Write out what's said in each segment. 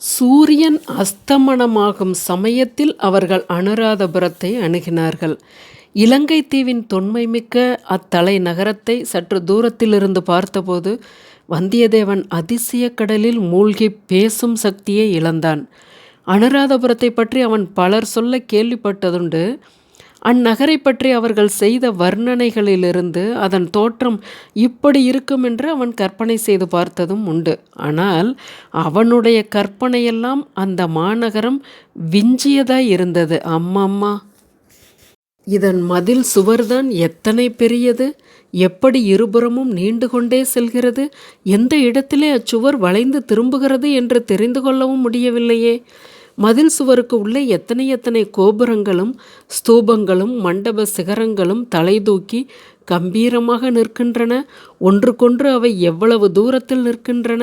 சூரியன் அஸ்தமனமாகும் சமயத்தில் அவர்கள் அனுராதபுரத்தை அணுகினார்கள். இலங்கை தீவின் தொன்மைமிக்க அத்தலை நகரத்தை சற்று தூரத்திலிருந்து பார்த்தபோது வந்தியத்தேவன் அதிசயக் கடலில் மூழ்கிப் பேசும் சக்தியை இழந்தான். அனுராதபுரத்தை பற்றி அவன் பலர் சொல்ல கேள்விப்பட்டதுண்டு. அந்நகரை பற்றி அவர்கள் செய்த வர்ணனைகளிலிருந்து அதன் தோற்றம் இப்படி இருக்கும் என்று அவன் கற்பனை செய்து பார்த்ததும் உண்டு. ஆனால் அவனுடைய கற்பனையெல்லாம் அந்த மாநகரம் விஞ்சியதாய் இருந்தது. அம்மம்மா, இதன் மதில் சுவர்தான் எத்தனை பெரியது! எப்படி இருபுறமும் நீண்டு கொண்டே செல்கிறது! எந்த இடத்திலே அச்சுவர் வளைந்து திரும்புகிறது என்று தெரிந்து கொள்ளவும் முடியவில்லையே. மதில் சுவருக்கு உள்ளே எத்தனை எத்தனை கோபுரங்களும் ஸ்தூபங்களும் மண்டப சிகரங்களும் தலை தூக்கி கம்பீரமாக நிற்கின்றன. ஒன்றுக்கொன்று அவை எவ்வளவு தூரத்தில் நிற்கின்றன!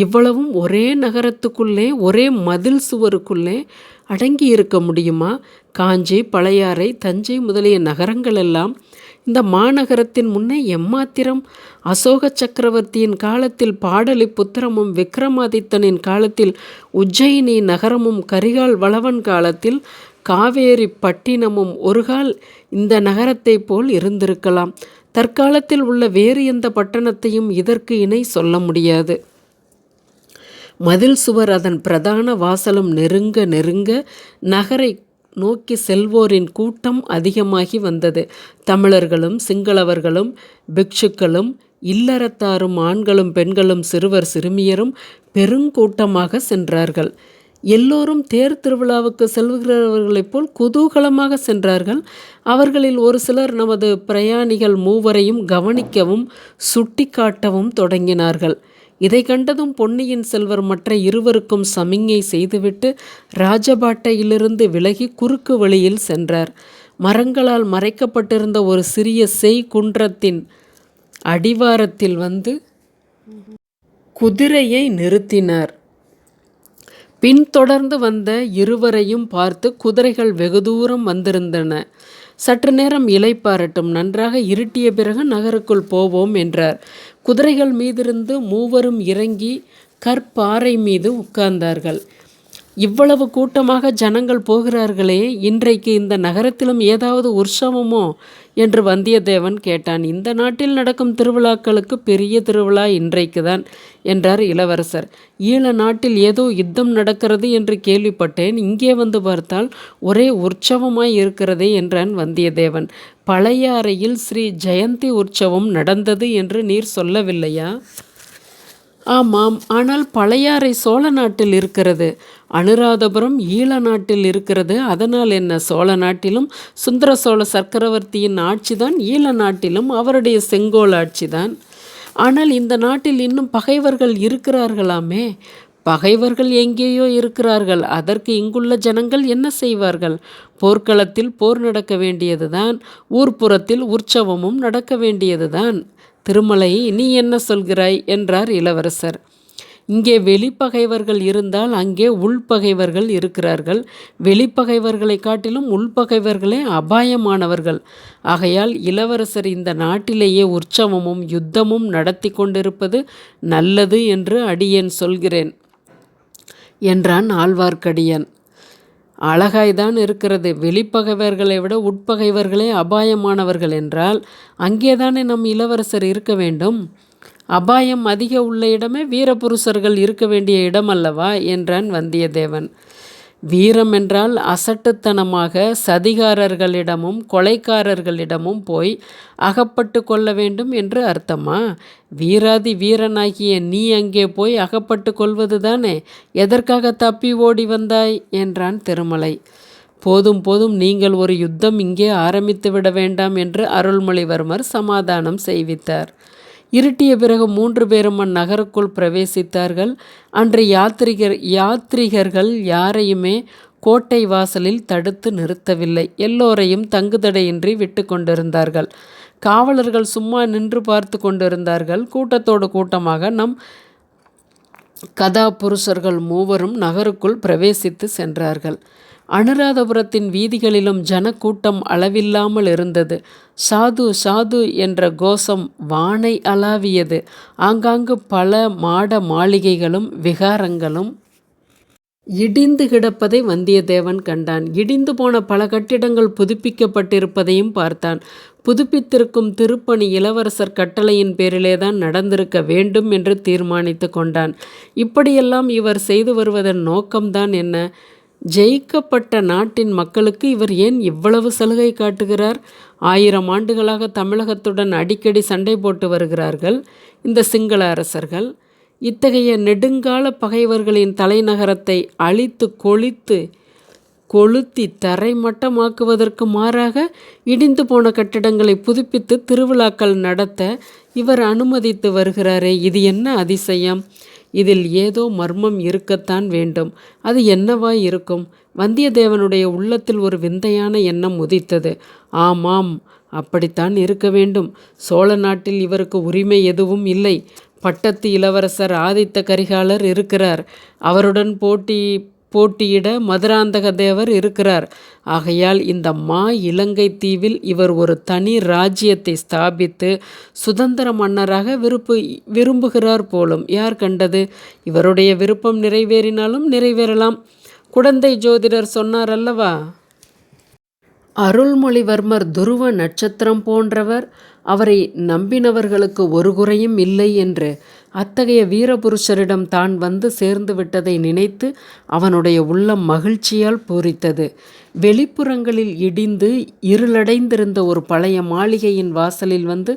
இவ்வளவும் ஒரே நகரத்துக்குள்ளே, ஒரே மதில் சுவருக்குள்ளே அடங்கி இருக்க முடியுமா? காஞ்சி, பழையாறை, தஞ்சை முதலிய நகரங்கள் எல்லாம் இந்த மாநகரத்தின் முன்னே எம்மாத்திரம்? அசோக சக்கரவர்த்தியின் காலத்தில் பாடலிபுத்திரமும், விக்ரமாதித்தனின் காலத்தில் உஜ்ஜயினி நகரமும், கரிகால் வளவன் காலத்தில் காவேரி பட்டினமும் ஒருகால் இந்த நகரத்தை போல் இருந்திருக்கலாம். தற்காலத்தில் உள்ள வேறு எந்த பட்டணத்தையும் இதற்கு இணை சொல்ல முடியாது. மதில் சுவர் அதன் பிரதான வாசலும் நெருங்க நெருங்க நகரை நோக்கி செல்வோரின் கூட்டம் அதிகமாகி வந்தது. தமிழர்களும் சிங்களவர்களும் பிக்ஷுக்களும் இல்லறத்தாரும் ஆண்களும் பெண்களும் சிறுவர் சிறுமியரும் பெருங்கூட்டமாக சென்றார்கள். எல்லோரும் தேர் திருவிழாவுக்கு செல்கிறவர்களைப் போல் குதூகலமாக சென்றார்கள். அவர்களில் ஒரு சிலர் நமது பிரயாணிகள் மூவரையும் கவனிக்கவும் சுட்டி காட்டவும் தொடங்கினார்கள். இதை கண்டதும் பொன்னியின் செல்வர் மற்ற இருவருக்கும் சமிஞ்ஞை செய்துவிட்டு ராஜபாட்டையிலிருந்து விலகி குறுக்கு வழியில் சென்றார். மரங்களால் மறைக்கப்பட்டிருந்த ஒரு சிறிய செய்குன்றத்தின் அடிவாரத்தில் வந்து குதிரையை நிறுத்தினார். பின்தொடர்ந்து வந்த இருவரையும் பார்த்து, குதிரைகள் வெகு தூரம் வந்திருந்தன. சற்று நேரம் இளைப்பாறட்டும், நன்றாக இருட்டிய பிறகு நகருக்குள் போவோம் என்றார். குதிரைகள் மீதிருந்து மூவரும் இறங்கி கற்பாறை மீது உட்கார்ந்தார்கள். இவ்வளவு கூட்டமாக ஜனங்கள் போகிறார்களே, இன்றைக்கு இந்த நகரத்திலும் ஏதாவது உற்சவமோ என்று வந்தியத்தேவன் கேட்டான். இந்த நாட்டில் நடக்கும் திருவிழாக்களுக்கு பெரிய திருவிழா இன்றைக்குதான் என்றார் இளவரசர். ஈழ நாட்டில் ஏதோ யுத்தம் நடக்கிறது என்று கேள்விப்பட்டேன். இங்கே வந்து பார்த்தால் ஒரே உற்சவமாய் இருக்கிறதே என்றான் வந்தியத்தேவன். பழையாறையில் ஸ்ரீ ஜெயந்தி உற்சவம் நடந்தது என்று நீர் சொல்லவில்லையா? ஆமாம், ஆனால் பழையாறை சோழ நாட்டில் இருக்கிறது, அனுராதபுரம் ஈழ நாட்டில் இருக்கிறது. அதனால் என்ன? சோழ நாட்டிலும் சுந்தர சோழ சக்கரவர்த்தியின் ஆட்சிதான், ஈழ நாட்டிலும் அவருடைய செங்கோல் ஆட்சிதான். ஆனால் இந்த நாட்டில் இன்னும் பகைவர்கள் இருக்கிறார்களாமே. பகைவர்கள் எங்கேயோ இருக்கிறார்கள். அதற்கு இங்குள்ள ஜனங்கள் என்ன செய்வார்கள்? போர்க்களத்தில் போர் நடக்க வேண்டியதுதான், ஊர்ப்புறத்தில் உற்சவமும் நடக்க வேண்டியதுதான். திருமலை, நீ என்ன சொல்கிறாய் என்றார் இளவரசர். இங்கே வெளிப்பகைவர்கள் இருந்தால் அங்கே உள்பகைவர்கள் இருக்கிறார்கள். வெளிப்பகைவர்களை காட்டிலும் உள்பகைவர்களே அபாயமானவர்கள். ஆகையால் இளவரசர் இந்த நாட்டிலேயே உற்சவமும் யுத்தமும் நடத்தி கொண்டிருப்பது நல்லது என்று அடியேன் சொல்கிறேன் என்றான் ஆழ்வார்க்கடியான். அழகாய்தான் இருக்கிறது. வெளிப்பகைவர்களை விட உட்பகைவர்களே அபாயமானவர்கள் என்றால் அங்கேதானே நம் இளவரசர் இருக்க வேண்டும். அபாயம் அதிக உள்ள இடமே வீரபுருஷர்கள் இருக்க வேண்டிய இடம் அல்லவா என்றான் வந்தியத்தேவன். வீரம் என்றால் அசட்டுத்தனமாக சதிகாரர்களிடமும் கொலைக்காரர்களிடமும் போய் அகப்பட்டு கொள்ள வேண்டும் என்று அர்த்தமா? வீராதி வீரனாகிய நீ அங்கே போய் அகப்பட்டு கொள்வது தானே. எதற்காக தப்பி ஓடி வந்தாய் என்றான் திருமலை. போதும் போதும், நீங்கள் ஒரு யுத்தம் இங்கே ஆரம்பித்து விட வேண்டாம் என்று அருள்மொழிவர்மர் சமாதானம் செய்வித்தார். இருட்டிய பிறகு 3 பேரும் அந்நகருக்குள் பிரவேசித்தார்கள். அன்று யாத்ரிகர்கள் யாரையுமே கோட்டை வாசலில் தடுத்து நிறுத்தவில்லை. எல்லோரையும் தங்குதடையின்றி விட்டு கொண்டிருந்தார்கள். காவலர்கள் சும்மா நின்று பார்த்து கொண்டிருந்தார்கள். கூட்டத்தோடு கூட்டமாக நம் கதாபுருஷர்கள் மூவரும் நகருக்குள் பிரவேசித்து சென்றார்கள். அனுராதபுரத்தின் வீதிகளிலும் ஜனக்கூட்டம் அளவில்லாமல் இருந்தது. சாது சாது என்ற கோஷம் வானை அளாவியது. ஆங்காங்கு பல மாட மாளிகைகளும் விகாரங்களும் இடிந்து கிடப்பதை வந்தியத்தேவன் கண்டான். இடிந்து போன பல கட்டிடங்கள் புதுப்பிக்கப்பட்டிருப்பதையும் பார்த்தான். புதுப்பித்திருக்கும் திருப்பணி இளவரசர் கட்டளையின் பேரிலேதான் நடந்திருக்க வேண்டும் என்று தீர்மானித்து கொண்டான். இப்படியெல்லாம் இவர் செய்து வருவதன் நோக்கம்தான் என்ன? ஜெயிக்கப்பட்ட நாட்டின் மக்களுக்கு இவர் ஏன் இவ்வளவு சலுகை காட்டுகிறார்? 1000 ஆண்டுகளாக தமிழகத்துடன் அடிக்கடி சண்டை போட்டு வருகிறார்கள் இந்த சிங்கள அரசர்கள். இத்தகைய நெடுங்கால பகைவர்களின் தலைநகரத்தை அழித்து கொளுத்தி தரைமட்டமாக்குவதற்கு மாறாக இடிந்து போன கட்டிடங்களை புதுப்பித்து திருவிழாக்கள் நடத்த இவர் அனுமதித்து வருகிறாரே, இது என்ன அதிசயம்? இதில் ஏதோ மர்மம் இருக்கத்தான் வேண்டும். அது என்னவாய் இருக்கும்? வந்தியத்தேவனுடைய உள்ளத்தில் ஒரு விந்தையான எண்ணம் உதித்தது. ஆமாம், அப்படித்தான் இருக்க வேண்டும். சோழ நாட்டில் இவருக்கு உரிமை எதுவும் இல்லை. பட்டத்து இளவரசர் ஆதித்த கரிகாலர் இருக்கிறார். அவருடன் போட்டியிட மதுராந்தக தேவர் இருக்கிறார். ஆகையால் இந்த இலங்கை தீவில் இவர் ஒரு தனி ராஜ்யத்தை ஸ்தாபித்து சுதந்திர மன்னராக விரும்புகிறார் போலும். யார் கண்டது? இவருடைய விருப்பம் நிறைவேறினாலும் நிறைவேறலாம். குடந்தை ஜோதிடர் சொன்னார் அல்லவா, அருள்மொழிவர்மர் துருவ நட்சத்திரம் போன்றவர், அவரை நம்பினவர்களுக்கு ஒரு குறையும் இல்லை என்று. அத்தகைய வீரபுருஷரிடம் தான் வந்து சேர்ந்து விட்டதை நினைத்து அவனுடைய உள்ளம் மகிழ்ச்சியால் பூரித்தது. வெளிப்புறங்களில் இடிந்து இருளடைந்திருந்த ஒரு பழைய மாளிகையின் வாசலில் வந்து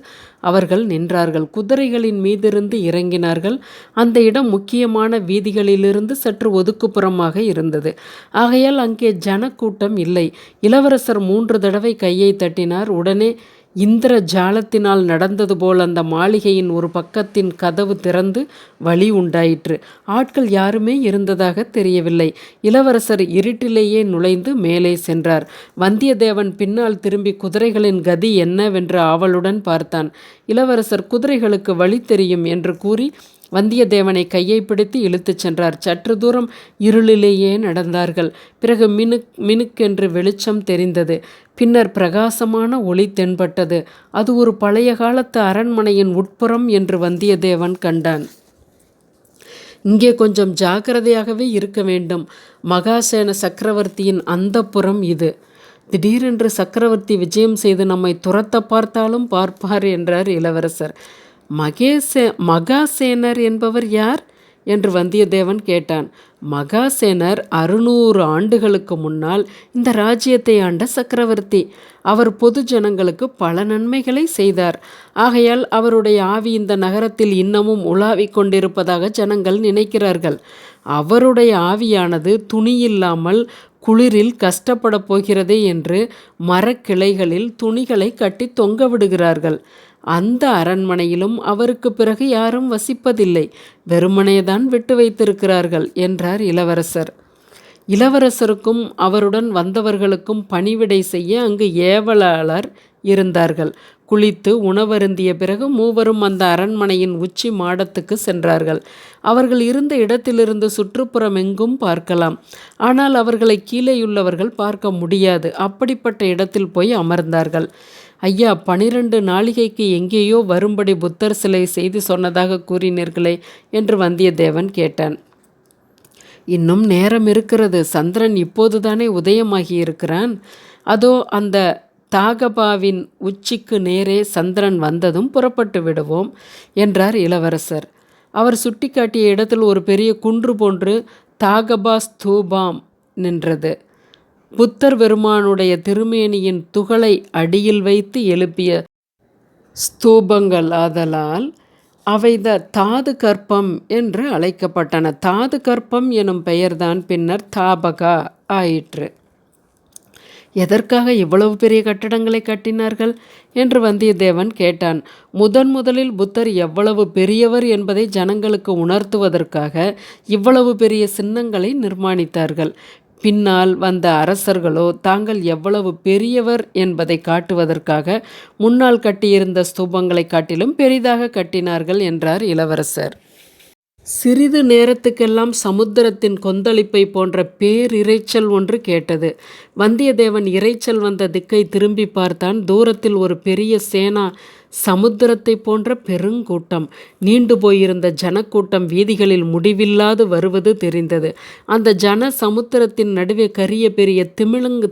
அவர்கள் நின்றார்கள். குதிரைகளின் மீதிருந்து இறங்கினார்கள். அந்த இடம் முக்கியமான வீதிகளிலிருந்து சற்று ஒதுக்குப்புறமாக இருந்தது. ஆகையால் அங்கே ஜனக்கூட்டம் இல்லை. இளவரசர் 3 தடவை கையை தட்டினார். உடனே இந்திர ஜாலத்தினால் நடந்தது போல் அந்த மாளிகையின் ஒரு பக்கத்தின் கதவு திறந்து வழி உண்டாயிற்று. ஆட்கள் யாருமே இருந்ததாக தெரியவில்லை. இளவரசர் இருட்டிலேயே நுழைந்து மேலே சென்றார். வந்தியத்தேவன் பின்னால் திரும்பி குதிரைகளின் கதி என்னவென்று ஆவலுடன் பார்த்தான். இளவரசர் குதிரைகளுக்கு வழி தெரியும் என்று கூறி வந்தியத்தேவனை கையை பிடித்து இழுத்துச் சென்றார். சற்று தூரம் இருளிலேயே நடந்தார்கள். பிறகு மினுக்கென்று வெளிச்சம் தெரிந்தது. பின்னர் பிரகாசமான ஒளி தென்பட்டது. அது ஒரு பழைய காலத்து அரண்மனையின் உட்புறம் என்று வந்தியத்தேவன் கண்டான். இங்கே கொஞ்சம் ஜாக்கிரதையாகவே இருக்க வேண்டும். மகாசேன சக்கரவர்த்தியின் அந்தப்புறம் இது. திடீரென்று சக்கரவர்த்தி விஜயம் செய்து நம்மை துரத்த பார்த்தாலும் பார்ப்பார் என்றார் இளவரசர். மகாசேனர் என்பவர் யார் என்று வந்தியத்தேவன் கேட்டான். மகாசேனர் 600 ஆண்டுகளுக்கு முன்னால் இந்த ராஜ்யத்தை ஆண்ட சக்கரவர்த்தி. அவர் பொது ஜனங்களுக்கு பல நன்மைகளை செய்தார். ஆகையால் அவருடைய ஆவி இந்த நகரத்தில் இன்னமும் உலாவிக் கொண்டிருப்பதாக ஜனங்கள் நினைக்கிறார்கள். அவருடைய ஆவியானது துணியில்லாமல் குளிரில் கஷ்டப்பட போகிறதே என்று மரக்கிளைகளில் துணிகளை கட்டி தொங்க விடுகிறார்கள். அந்த அரண்மனையிலும் அவருக்கு பிறகு யாரும் வசிப்பதில்லை. வெறுமனேதான் விட்டு வைத்திருக்கிறார்கள் என்றார் இளவரசர். இளவரசருக்கும் அவருடன் வந்தவர்களுக்கும் பணிவிடை செய்ய அங்கு ஏவலாளர் இருந்தார்கள். குளித்து உணவருந்திய பிறகு மூவரும் அந்த அரண்மனையின் உச்சி மாடத்துக்கு சென்றார்கள். அவர்கள் இருந்த இடத்திலிருந்து சுற்றுப்புறம் எங்கும் பார்க்கலாம். ஆனால் அவர்களை கீழேயுள்ளவர்கள் பார்க்க முடியாது. அப்படிப்பட்ட இடத்தில் போய் அமர்ந்தார்கள். ஐயா, 12 நாளிகைக்கு எங்கேயோ வரும்படி புத்தர் சிலை செய்து சொன்னதாக கூறினீர்களே என்று வந்தியத்தேவன் கேட்டான். இன்னும் நேரம் இருக்கிறது. சந்திரன் இப்போதுதானே உதயமாகி இருக்கிறான். அதோ அந்த தாகபாவின் உச்சிக்கு நேரே சந்திரன் வந்ததும் புறப்பட்டு விடுவோம் என்றார் இளவரசர். அவர் சுட்டிக்காட்டிய இடத்தில் ஒரு பெரிய குன்று போன்று தாகபா ஸ்தூபம் நின்றது. புத்தர் பெருமானுடைய திருமேனியின் துகளை அடியில் வைத்து எழுப்பிய ஸ்தூபங்கள் ஆதலால் அவை தாது கற்பம் என்று அழைக்கப்பட்டன. தாது கற்பம் எனும் பெயர்தான் பின்னர் தாபகா ஆயிற்று. எதற்காக இவ்வளவு பெரிய கட்டடங்களை கட்டினார்கள் என்று வந்தியத்தேவன் கேட்டான். முதலில் புத்தர் எவ்வளவு பெரியவர் என்பதை ஜனங்களுக்கு உணர்த்துவதற்காக இவ்வளவு பெரிய சின்னங்களை நிர்மாணித்தார்கள். பின்னால் வந்த அரசர்களோ தாங்கள் எவ்வளவு பெரியவர் என்பதை காட்டுவதற்காக முன்னால் கட்டியிருந்த ஸ்தூபங்களை காட்டிலும் பெரிதாக கட்டினார்கள் என்றார் இளவரசர். சிறிது நேரத்துக்கெல்லாம் சமுத்திரத்தின் கொந்தளிப்பை போன்ற பேரிரைச்சல் ஒன்று கேட்டது. வந்தியத்தேவன் இரைச்சல் வந்த திக்கை திரும்பி பார்த்தான். தூரத்தில் ஒரு பெரிய சேனா சமுத்திரத்தை போன்ற பெருங்கூட்டம். நீண்டு போயிருந்த ஜனக்கூட்டம் வீதிகளில் முடிவில்லாது வருவது தெரிந்தது. அந்த ஜன சமுத்திரத்தின் நடுவே கரிய பெரிய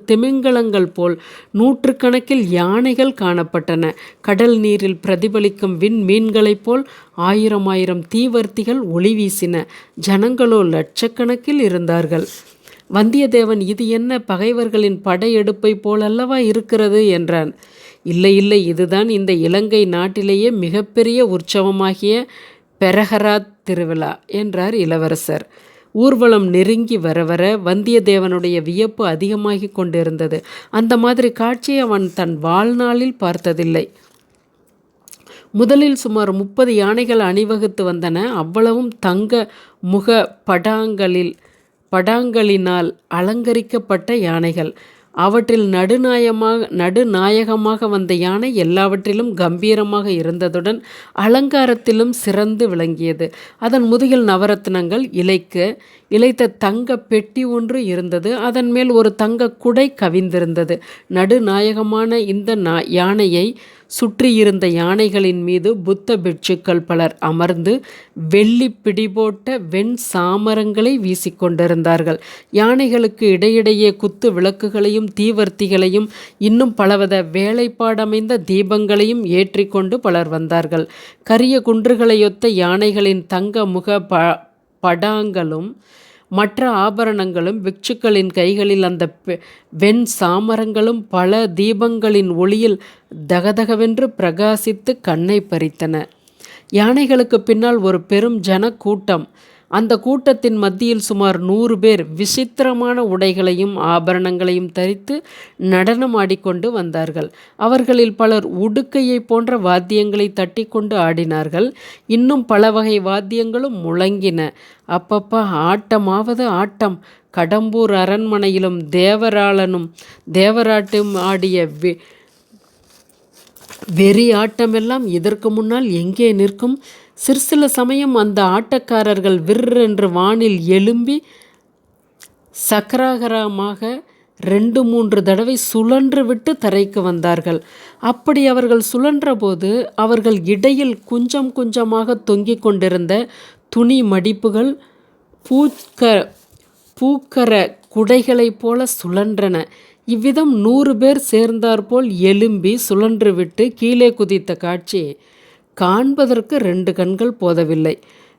திமிங்கலங்கள் போல் நூற்றுக்கணக்கில் யானைகள் காணப்பட்டன. கடல் நீரில் பிரதிபலிக்கும் மீன்களைப் போல் ஆயிரம் தீவர்த்திகள் ஒளி வீசின. ஜனங்களோ லட்சக்கணக்கில் இருந்தார்கள். வந்தியத்தேவன், இது என்ன, பகைவர்களின் படையெடுப்பை போலல்லவா இருக்கிறது என்றான். இல்லை, இதுதான் இந்த இலங்கை நாட்டிலேயே மிகப்பெரிய உற்சவமாகிய பெரஹராத் திருவிழா என்றார் இளவரசர். ஊர்வலம் நெருங்கி வர வர வந்தியத்தேவனுடைய வியப்பு அதிகமாகி கொண்டிருந்தது. அந்த மாதிரி காட்சியை அவன் தன் வாழ்நாளில் பார்த்ததில்லை. முதலில் சுமார் 30 யானைகள் அணிவகுத்து வந்தன. அவ்வளவும் தங்க முக படாங்களினால் அலங்கரிக்கப்பட்ட யானைகள். அவற்றில் நடுநாயகமாக வந்த யானை எல்லாவற்றிலும் கம்பீரமாக இருந்ததுடன் அலங்காரத்திலும் சிறந்து விளங்கியது. அதன் முதுகில் நவரத்னங்கள் இழைத்த தங்க பெட்டி ஒன்று இருந்தது. அதன் மேல் ஒரு தங்க குடை கவிந்திருந்தது. நடுநாயகமான இந்த யானையை சுற்றியிருந்த யானைகளின் மீது புத்த பிட்சுக்கள் பலர் அமர்ந்து வெள்ளி பிடிபோட்ட வெண் சாமரங்களை வீசிக்கொண்டிருந்தார்கள். யானைகளுக்கு இடையிடையே குத்து விளக்குகளையும் தீவர்த்திகளையும் இன்னும் பலவித வேலைப்பாடமைந்த தீபங்களையும் ஏற்றிக்கொண்டு பலர் வந்தார்கள். கரிய குன்றுகளையொத்த யானைகளின் தங்க முக படாங்களும் மற்ற ஆபரணங்களும் பிக்ஷுக்களின் கைகளில் அந்த வெண் சாமரங்களும் பல தீபங்களின் ஒளியில் தகதகவென்று பிரகாசித்து கண்ணை பறித்தன. யானைகளுக்கு பின்னால் ஒரு பெரும் ஜனக்கூட்டம். அந்த கூட்டத்தின் மத்தியில் சுமார் 100 பேர் விசித்திரமான உடைகளையும் ஆபரணங்களையும் தரித்து நடனமாடிக்கொண்டு வந்தார்கள். அவர்களில் பலர் உடுக்கையை போன்ற வாத்தியங்களை தட்டி கொண்டு ஆடினார்கள். இன்னும் பல வகை வாத்தியங்களும் முழங்கின. அப்பப்பா, ஆட்டமாவது ஆட்டம்! கடம்பூர் அரண்மனையிலும் தேவராட்டம் ஆடிய வெறி ஆட்டமெல்லாம் இதற்கு முன்னால் எங்கே நிற்கும்? சிற்சில சமயம் அந்த ஆட்டக்காரர்கள் விற்றென்று வானில் எழும்பி சக்கராகரமாக 2-3 தடவை சுழன்று விட்டு தரைக்கு வந்தார்கள். அப்படி அவர்கள் சுழன்றபோது அவர்கள் இடையில் கொஞ்சமாக தொங்கிக் கொண்டிருந்த துணி மடிப்புகள் பூக்கர குடைகளைப் போல சுழன்றன. இவ்விதம் 100 பேர் சேர்ந்தாற்போல் எழும்பி சுழன்றுவிட்டு கீழே குதித்த காட்சி காண்பதற்கு 2 கண்கள் போதவில்லை.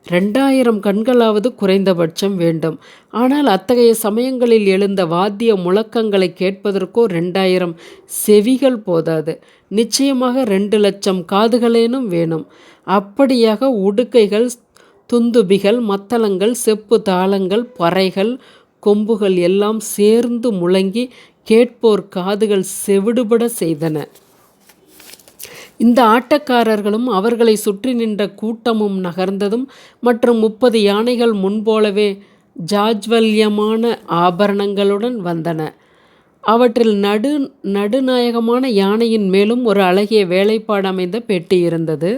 2000 கண்களாவது குறைந்தபட்சம் வேண்டும். ஆனால் அத்தகைய சமயங்களில் எழுந்த வாத்திய முழக்கங்களை கேட்பதற்கோ 2000 செவிகள் போதாது. நிச்சயமாக 2 லட்சம் காதுகளேனும் வேணும். அப்படியாக உடுக்கைகள், துந்துபிகள், மத்தளங்கள், செப்பு தாளங்கள், பறைகள், கொம்புகள் எல்லாம் சேர்ந்து முழங்கி கேட்போர் காதுகள் செவிடுபட செய்தன. இந்த ஆட்டக்காரர்களும் அவர்களை சுற்றி நின்ற கூட்டமும் நகர்ந்ததும் மற்றும் 30 யானைகள் முன்போலவே ஜாஜ்வல்யமான ஆபரணங்களுடன் வந்தன. அவற்றில் நடுநாயகமான யானையின் மேலும் ஒரு அழகிய வேலைப்பாடு அமைந்த பெட்டி இருந்தது.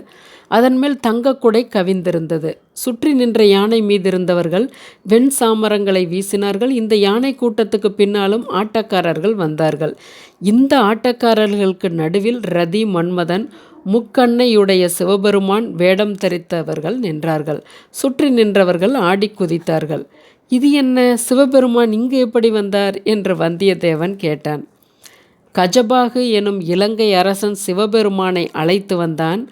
அதன் மேல் தங்கக்குடை கவிந்திருந்தது. சுற்றி நின்ற யானை மீதிருந்தவர்கள் வெண் சாமரங்களை வீசினார்கள். இந்த யானை கூட்டத்துக்கு பின்னாலும் ஆட்டக்காரர்கள் வந்தார்கள். இந்த ஆட்டக்காரர்களுக்கு நடுவில் ரதி, மன்மதன், முக்கண்ணையுடைய சிவபெருமான் வேடம் தரித்தவர்கள் நின்றார்கள். சுற்றி நின்றவர்கள் ஆடி குதித்தார்கள். இது என்ன, சிவபெருமான் இங்கு எப்படி வந்தார் என்று வந்தியத்தேவன் கேட்டான். கஜபாகு எனும் இலங்கை அரசன் சிவபெருமானை அழைத்து வந்தான்.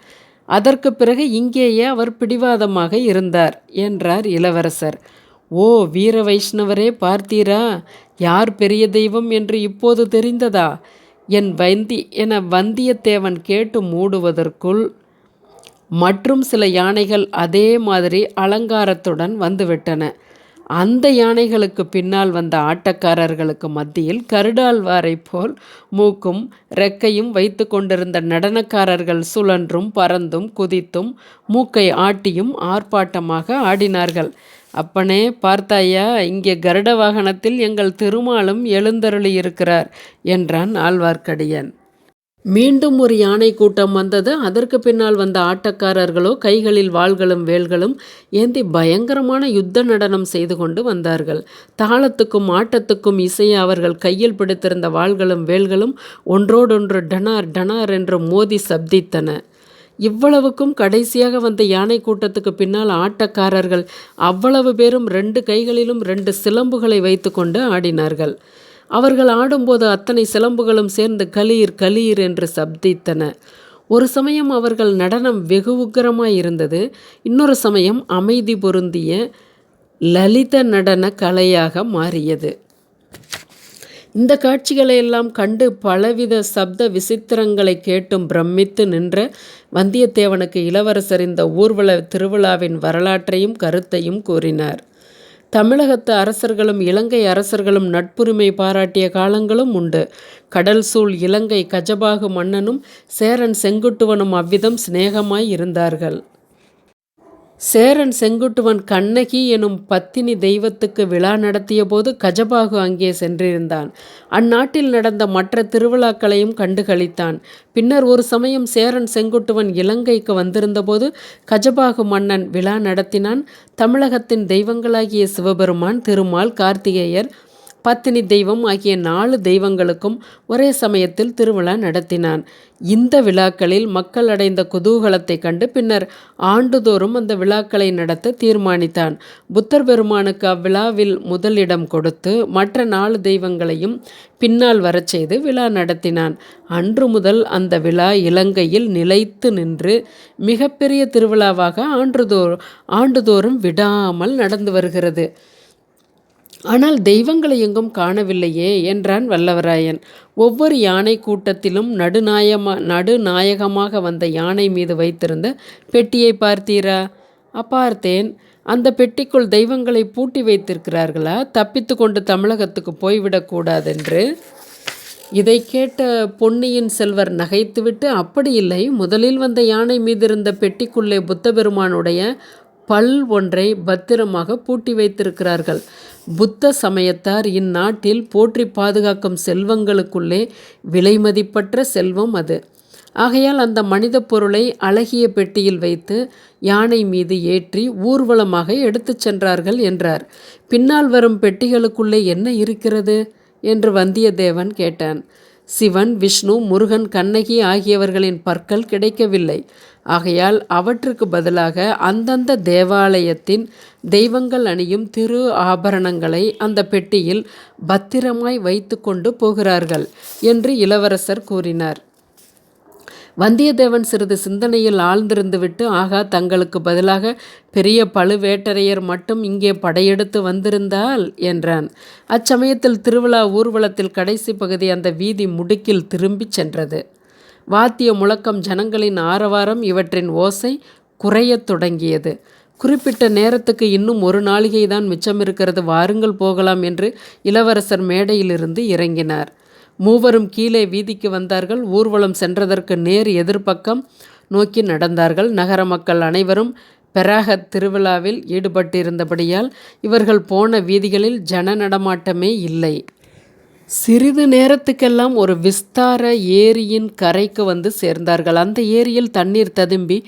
அதற்கு பிறகு இங்கேயே அவர் பிடிவாதமாக இருந்தார் என்றார் இளவரசர். ஓ வீர வைஷ்ணவரே, பார்த்தீரா? யார் பெரிய தெய்வம் என்று இப்போது தெரிந்ததா என வந்தியத்தேவன் கேட்டு மூடுவதற்குள் மற்றும் சில யானைகள் அதே மாதிரி அலங்காரத்துடன் வந்துவிட்டன. அந்த யானைகளுக்கு பின்னால் வந்த ஆட்டக்காரர்களுக்கு மத்தியில் கருடாழ்வாரை போல் மூக்கும் ரெக்கையும் வைத்து கொண்டிருந்த நடனக்காரர்கள் சுழன்றும் பறந்தும் குதித்தும் மூக்கை ஆட்டியும் ஆர்ப்பாட்டமாக ஆடினார்கள். அப்பனே, பார்த்தாயா, இங்கே கருட வாகனத்தில் எங்கள் திருமாலும் எழுந்தருளியிருக்கிறார் என்றான் ஆழ்வார்க்கடியான். மீண்டும் ஒரு யானை கூட்டம் வந்தது. அதற்கு பின்னால் வந்த ஆட்டக்காரர்களோ கைகளில் வாள்களும் வேல்களும் ஏந்தி பயங்கரமான யுத்த நடனம் செய்து கொண்டு வந்தார்கள். தாளத்துக்கும் ஆட்டத்துக்கும் இசைய அவர்கள் கையில் பிடித்திருந்த வாள்களும் வேல்களும் ஒன்றோடொன்று டனார் டனார் என்று மோதி சப்தித்தன. இவ்வளவுக்கும் கடைசியாக வந்த யானை கூட்டத்துக்கு பின்னால் ஆட்டக்காரர்கள் அவ்வளவு பேரும் 2 கைகளிலும் 2 சிலம்புகளை வைத்து கொண்டு ஆடினார்கள். அவர்கள் ஆடும்போது அத்தனை சிலம்புகளும் சேர்ந்து கலீர் கலீர் என்று சப்தித்தன. ஒரு சமயம் அவர்கள் நடனம் வெகு உக்கிரமாயிருந்தது. இன்னொரு சமயம் அமைதி பொருந்திய லலித நடன கலையாக மாறியது. இந்த காட்சிகளையெல்லாம் கண்டு பலவித சப்த விசித்திரங்களை கேட்டும் பிரமித்து நின்ற வந்தியத்தேவனுக்கு இளவரசர் இந்த ஊர்வல திருவிழாவின் வரலாற்றையும் கருத்தையும் கூறினார். தமிழகத்து அரசர்களும் இலங்கை அரசர்களும் நட்புரிமை பாராட்டிய காலங்களும் உண்டு. கடல் சூழ் இலங்கை கஜபாகு மன்னனும் சேரன் செங்குட்டுவனும் அவ்விதம் சிநேகமாய் இருந்தார்கள். சேரன் செங்குட்டுவன் கண்ணகி எனும் பத்தினி தெய்வத்துக்கு விழா நடத்திய போது கஜபாகு அங்கே சென்றிருந்தான். அந்நாட்டில் நடந்த மற்ற திருவிழாக்களையும் கண்டு களித்தான். பின்னர் ஒரு சமயம் சேரன் செங்குட்டுவன் இலங்கைக்கு வந்திருந்தபோது கஜபாகு மன்னன் விழா நடத்தினான். தமிழகத்தின் தெய்வங்களாகிய சிவபெருமான், திருமால், கார்த்திகேயர், பத்தினி தெய்வம் ஆகிய 4 தெய்வங்களுக்கும் ஒரே சமயத்தில் திருவிழா நடத்தினான். இந்த விழாக்களில் மக்கள் அடைந்த குதூகலத்தை கண்டு பின்னர் ஆண்டுதோறும் அந்த விழாக்களை நடத்த தீர்மானித்தான். புத்தர் பெருமானுக்கு அவ்விழாவில் முதலிடம் கொடுத்து மற்ற 4 தெய்வங்களையும் பின்னால் வரச் செய்து விழா நடத்தினான். அன்று முதல் அந்த விழா இலங்கையில் நிலைத்து நின்று மிகப்பெரிய திருவிழாவாக ஆண்டுதோறும் விடாமல் நடந்து வருகிறது. ஆனால் தெய்வங்களை எங்கும் காணவில்லையே என்றான் வல்லவராயன். ஒவ்வொரு யானை கூட்டத்திலும் நடுநாயகமாக வந்த யானை மீது வைத்திருந்த பெட்டியை பார்த்தீரா? பார்த்தேன். அந்த பெட்டிக்குள் தெய்வங்களை பூட்டி வைத்திருக்கிறார்களா? தப்பித்து கொண்டு தமிழகத்துக்கு போய்விடக்கூடாதென்று. இதை கேட்ட பொன்னியின் செல்வர் நகைத்துவிட்டு, அப்படி இல்லை, முதலில் வந்த யானை மீதிருந்த பெட்டிக்குள்ளே புத்த பெருமானுடைய பல் ஒன்றை பத்திரமாக பூட்டி வைத்திருக்கிறார்கள். புத்த சமயத்தார் இந்நாட்டில் போற்றி பாதுகாக்கும் செல்வங்களுக்குள்ளே விலைமதிப்பற்ற செல்வம் அது. ஆகையால் அந்த மனித பொருளை அழகிய பெட்டியில் வைத்து யானை மீது ஏற்றி ஊர்வலமாக எடுத்துச் சென்றார்கள் என்றார். பின்னால் வரும் பெட்டிகளுக்குள்ளே என்ன இருக்கிறது என்று வந்தியத்தேவன் கேட்டான். சிவன், விஷ்ணு, முருகன், கண்ணகி ஆகியவர்களின் பற்கள் கிடைக்கவில்லை. ஆகையால் அவற்றுக்கு பதிலாக அந்தந்த தேவாலயத்தின் தெய்வங்கள் அணியும் திரு ஆபரணங்களை அந்த பெட்டியில் பத்திரமாய் வைத்து கொண்டு போகிறார்கள் என்று இளவரசர் கூறினார். வந்தியத்தேவன் சிறிது சிந்தனையில் ஆழ்ந்திருந்துவிட்டு, ஆகா, தங்களுக்கு பதிலாக பெரிய பழுவேட்டரையர் மட்டும் இங்கே படையெடுத்து வந்திருந்தால் என்றான். அச்சமயத்தில் திருவிழா ஊர்வலத்தில் கடைசி பகுதி அந்த வீதி முடுக்கில் திரும்பிச் சென்றது. வாத்திய முழக்கம், ஜனங்களின் ஆரவாரம் இவற்றின் ஓசை குறையத் தொடங்கியது. குறிப்பிட்ட நேரத்துக்கு இன்னும் 1 நாழிகை தான் மிச்சமிருக்கிறது, வாருங்கள் போகலாம் என்று இளவரசர் மேடையிலிருந்து இறங்கினார். மூவரும் கீழே வீதிக்கு வந்தார்கள். ஊர்வலம் சென்றதற்கு நேர் எதிர்பக்கம் நோக்கி நடந்தார்கள். நகர மக்கள் அனைவரும் பெராகத் திருவிழாவில் ஈடுபட்டிருந்தபடியால் இவர்கள் போன வீதிகளில் ஜன நடமாட்டமே இல்லை. சிறிது நேரத்துக்கெல்லாம் ஒரு விஸ்தார ஏரியின் கரைக்கு வந்து சேர்ந்தார்கள். அந்த ஏரியில் தண்ணீர் ததும்பி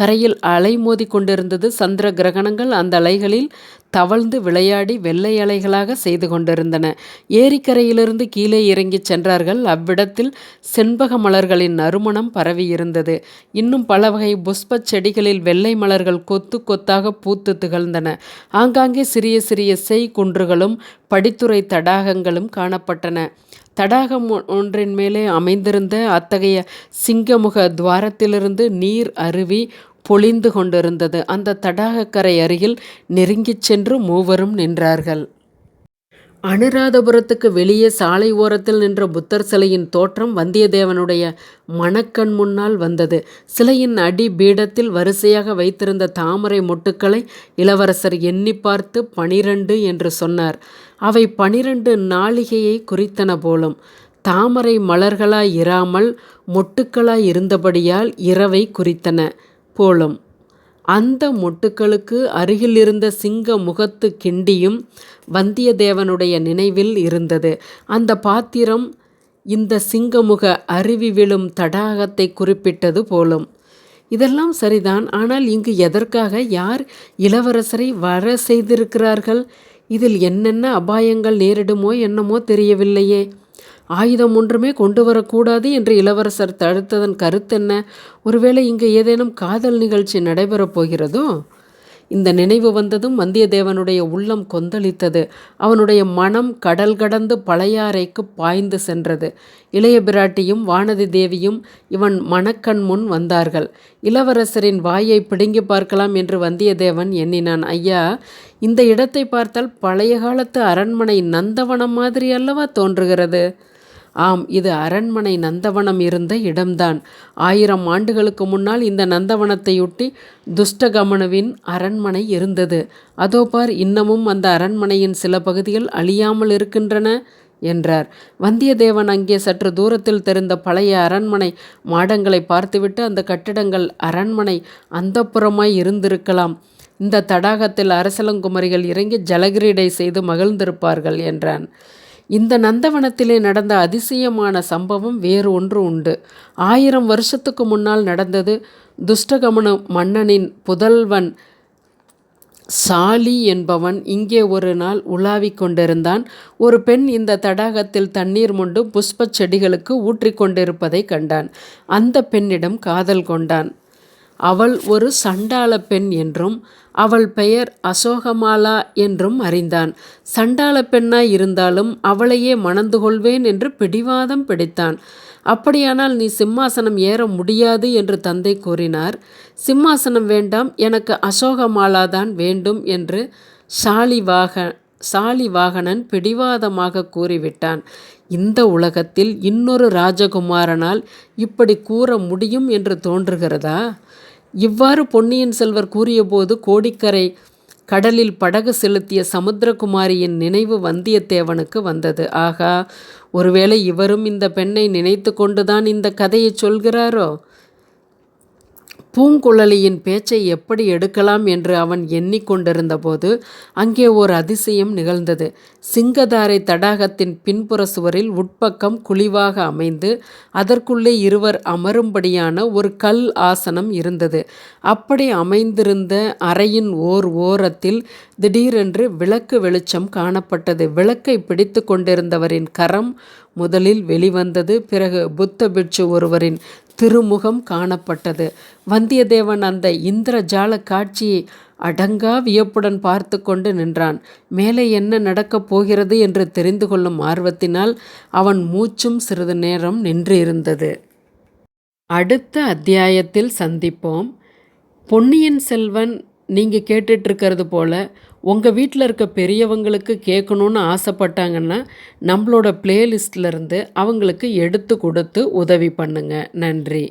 கரையில் அலை மோதி கொண்டிருந்தது. சந்திர கிரகணங்கள் அந்த அலைகளில் தவழ்ந்து விளையாடி வெள்ளை அலைகளாக செய்து கொண்டிருந்தன. ஏரிக்கரையிலிருந்து கீழே இறங்கி சென்றார்கள். அவ்விடத்தில் செண்பக மலர்களின் நறுமணம் பரவி இருந்தது. இன்னும் பல வகை புஷ்ப செடிகளில் வெள்ளை மலர்கள் கொத்து கொத்தாக பூத்து திகழ்ந்தன. ஆங்காங்கே சிறிய சிறிய குன்றுகளும் படித்துறை தடாகங்களும் காணப்பட்டன. தடாகம் ஒன்றின் மேலே அமைந்திருந்த அத்தகைய சிங்கமுக துவாரத்திலிருந்து நீர் அருவி பொழிந்து கொண்டிருந்தது. அந்த தடாகக்கரை அருகில் நெருங்கிச் சென்று மூவரும் நின்றார்கள். அனுராதபுரத்துக்கு வெளியே சாலை ஓரத்தில் நின்ற புத்தர் சிலையின் தோற்றம் வந்தியத்தேவனுடைய மனக்கண் முன்னால் வந்தது. சிலையின் அடி பீடத்தில் வரிசையாக வைத்திருந்த தாமரை மொட்டுக்களை இளவரசர் எண்ணி பார்த்து 12 என்று சொன்னார். அவை 12 நாளிகையை குறித்தன போலும். தாமரை மலர்களாய் இராமல் மொட்டுக்களாய் இருந்தபடியால் இரவை குறித்தன போலும். அந்த மொட்டுக்களுக்கு அருகில் இருந்த சிங்க முகத்து கிண்டியும் வந்தியத்தேவனுடைய நினைவில் இருந்தது. அந்த பாத்திரம் இந்த சிங்கமுக அருவி விழும் தடாகத்தை குறிப்பிட்டது போலும். இதெல்லாம் சரிதான். ஆனால் இங்கு எதற்காக, யார் இளவரசரை வர செய்திருக்கிறார்கள்? இதில் என்னென்ன அபாயங்கள் நேரிடுமோ என்னமோ தெரியவில்லையே. ஆயுதம் ஒன்றுமே கொண்டு வரக்கூடாது என்று இளவரசர் தடுத்ததன் கருத்தென்ன? ஒருவேளை இங்கு ஏதேனும் காதல் நிகழ்ச்சி நடைபெறப் போகிறதோ? இந்த நினைவு வந்ததும் வந்தியத்தேவனுடைய உள்ளம் கொந்தளித்தது. அவனுடைய மனம் கடல் கடந்து பழையாறைக்கு பாய்ந்து சென்றது. இளைய பிராட்டியும் வானதி தேவியும் இவன் மணக்கண் முன் வந்தார்கள். இளவரசரின் வாயை பிடுங்கி பார்க்கலாம் என்று வந்தியத்தேவன் எண்ணினான். ஐயா, இந்த இடத்தை பார்த்தால் பழைய காலத்து அரண்மனை நந்தவனம் மாதிரி அல்லவா தோன்றுகிறது? ஆம், இது அரண்மனை நந்தவனம் இருந்த இடம்தான். 1000 ஆண்டுகளுக்கு முன்னால் இந்த நந்தவனத்தையொட்டி துஷ்டகமனுவின் அரண்மனை இருந்தது. அதோ பார், இன்னமும் அந்த அரண்மனையின் சில பகுதிகள் அழியாமல் இருக்கின்றன என்றார். வந்தியத்தேவன் அங்கே சற்று தூரத்தில் தெரிந்த பழைய அரண்மனை மாடங்களை பார்த்துவிட்டு, அந்த கட்டிடங்கள் அரண்மனை அந்தப்புறமாய் இருந்திருக்கலாம். இந்த தடாகத்தில் அரசலங்குமரிகள் இறங்கி ஜலகிரீடை செய்து மகிழ்ந்திருப்பார்கள் என்றான். இந்த நந்தவனத்திலே நடந்த அதிசயமான சம்பவம் வேறு ஒன்று உண்டு. 1000 வருஷத்துக்கு முன்னால் நடந்தது. துஷ்டகமனு மன்னனின் புதல்வன் சாலி என்பவன் இங்கே ஒரு நாள் உலாவிக் கொண்டிருந்தான். ஒரு பெண் இந்த தடாகத்தில் தண்ணீர் மொண்டு புஷ்பச் செடிகளுக்கு ஊற்றிக்கொண்டிருப்பதை கண்டான். அந்த பெண்ணிடம் காதல் கொண்டான். அவள் ஒரு சண்டாள பெண் என்றும் அவள் பெயர் அசோகமாலா என்றும் அறிந்தான். சண்டாள பெண்ணாய் இருந்தாலும் அவளையே மணந்து கொள்வேன் என்று பிடிவாதம் பிடித்தான். அப்படியானால் நீ சிம்மாசனம் ஏற முடியாது என்று தந்தை கூறினார். சிம்மாசனம் வேண்டாம், எனக்கு அசோகமாலாதான் வேண்டும் என்று சாலிவாகனன் பிடிவாதமாக கூறிவிட்டான். இந்த உலகத்தில் இன்னொரு ராஜகுமாரனால் இப்படி கூற முடியும் என்று தோன்றுகிறதா? இவ்வாறு பொன்னியின் செல்வர் கூறியபோது கோடிக்கரை கடலில் படகு செலுத்திய சமுத்திரகுமாரியின் நினைவு வந்தியத்தேவனுக்கு வந்தது. ஆகா, ஒருவேளை இவரும் இந்த பெண்ணை நினைத்து கொண்டுதான் இந்த கதையை சொல்கிறாரோ? பூங்குழலியின் பேச்சை எப்படி எடுக்கலாம் என்று அவன் எண்ணிக்கொண்டிருந்த போது அங்கே ஓர் அதிசயம் நிகழ்ந்தது. சிங்கதாரை தடாகத்தின் பின்புற சுவரில் உட்பக்கம் குழிவாக அமைந்து அதற்குள்ளே இருவர் அமரும்படியான ஒரு கல் ஆசனம் இருந்தது. அப்படி அமைந்திருந்த அறையின் ஓரத்தில் திடீரென்று விளக்கு வெளிச்சம் காணப்பட்டது. விளக்கை பிடித்து கொண்டிருந்தவரின் கரம் முதலில் வெளிவந்தது. பிறகு புத்த பிட்சு ஒருவரின் திருமுகம் காணப்பட்டது. வந்தியத்தேவன் அந்த இந்திரஜால காட்சியை அடங்கா வியப்புடன் பார்த்து கொண்டு நின்றான். மேலே என்ன நடக்கப் போகிறது என்று தெரிந்து கொள்ளும் ஆர்வத்தினால் அவன் மூச்சும் சிறிது நேரம் நின்று இருந்தது. அடுத்த அத்தியாயத்தில் சந்திப்போம். பொன்னியின் செல்வன் நீங்கள் கேட்டுட்ருக்கிறது போல் உங்கள் வீட்டில் இருக்க பெரியவங்களுக்கு கேட்கணுன்னு ஆசைப்பட்டாங்கன்னா நம்மளோட பிளேலிஸ்ட்லேருந்து அவங்களுக்கு எடுத்து கொடுத்து உதவி பண்ணுங்கள். நன்றி.